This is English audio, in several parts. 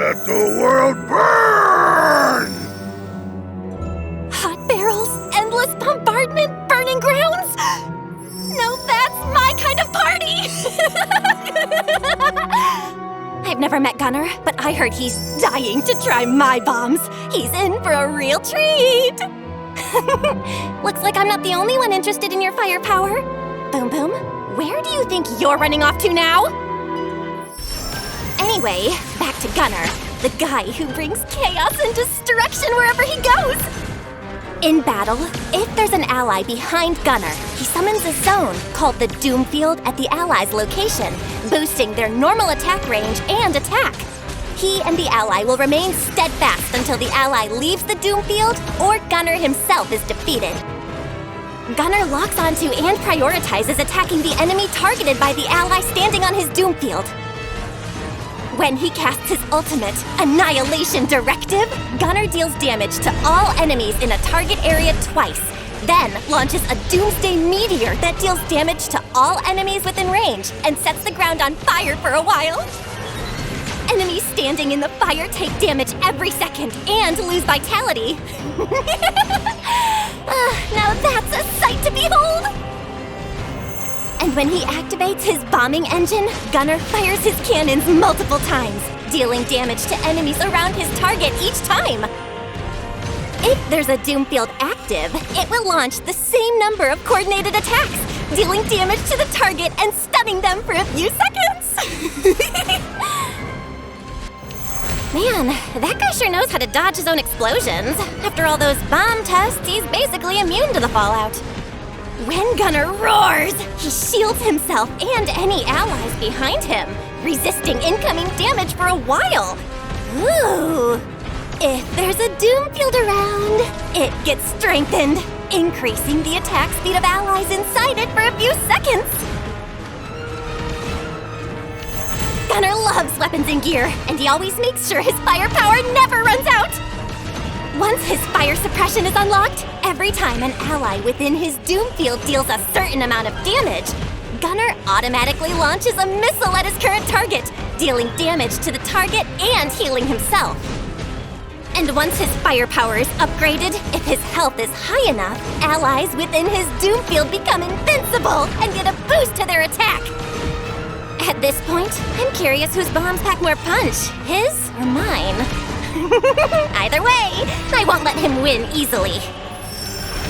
Let the world burn! Hot barrels, endless bombardment, burning grounds? No, that's my kind of party! I've never met Gunner, but I heard he's dying to try my bombs. He's in for a real treat! Looks like I'm not the only one interested in your firepower. Boom Boom, where do you think you're running off to now? Anyway, back to Gunner, the guy who brings chaos and destruction wherever he goes. In battle, if there's an ally behind Gunner, he summons a zone called the Doom Field at the ally's location, boosting their normal attack range and attack. He and the ally will remain steadfast until the ally leaves the Doom Field or Gunner himself is defeated. Gunner locks onto and prioritizes attacking the enemy targeted by the ally standing on his Doom Field. When he casts his ultimate, Annihilation Directive, Gunner deals damage to all enemies in a target area twice, then launches a Doomsday Meteor that deals damage to all enemies within range and sets the ground on fire for a while. Enemies standing in the fire take damage every second and lose vitality. Now that's a sight to behold! And when he activates his bombing engine, Gunner fires his cannons multiple times, dealing damage to enemies around his target each time. If there's a Doom Field active, it will launch the same number of coordinated attacks, dealing damage to the target and stunning them for a few seconds. Man, that guy sure knows how to dodge his own explosions. After all those bomb tests, he's basically immune to the fallout. When Gunner roars, he shields himself and any allies behind him, resisting incoming damage for a while. Ooh! If there's a Doom Field around, it gets strengthened, increasing the attack speed of allies inside it for a few seconds. Gunner loves weapons and gear, and he always makes sure his firepower never runs out. Once his fire suppression is unlocked, every time an ally within his Doom Field deals a certain amount of damage, Gunner automatically launches a missile at his current target, dealing damage to the target and healing himself. And once his firepower is upgraded, if his health is high enough, allies within his Doom Field become invincible and get a boost to their attack. At this point, I'm curious whose bombs pack more punch, his or mine. Either way, I won't let him win easily.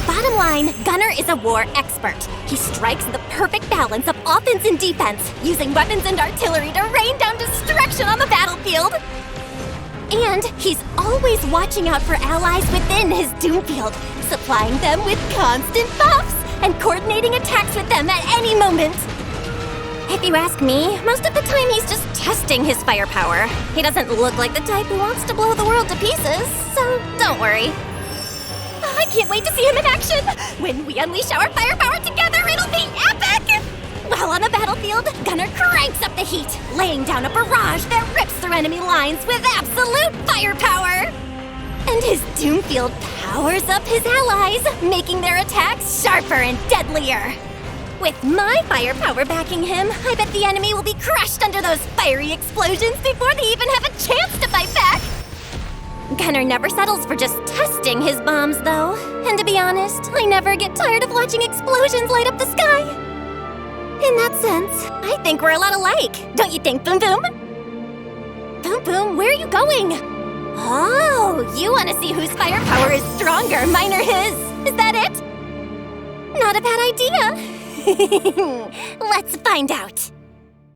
Bottom line, Gunner is a war expert. He strikes the perfect balance of offense and defense, using weapons and artillery to rain down destruction on the battlefield. And he's always watching out for allies within his Doom Field, supplying them with constant buffs and coordinating attacks with them at any moment. If you ask me, most of the time he's just testing his firepower. He doesn't look like the type who wants to blow the world to pieces, so don't worry. I can't wait to see him in action! When we unleash our firepower together, it'll be epic! While on the battlefield, Gunner cranks up the heat, laying down a barrage that rips through enemy lines with absolute firepower! And his Doom Field powers up his allies, making their attacks sharper and deadlier. With my firepower backing him, I bet the enemy will be crushed under those fiery explosions before they even have a chance to fight back! Gunner never settles for just testing his bombs, though. And to be honest, I never get tired of watching explosions light up the sky. In that sense, I think we're a lot alike. Don't you think, Boom Boom? Boom Boom, where are you going? Oh, you want to see whose firepower is stronger, mine or his? Is that it? Not a bad idea. Let's find out.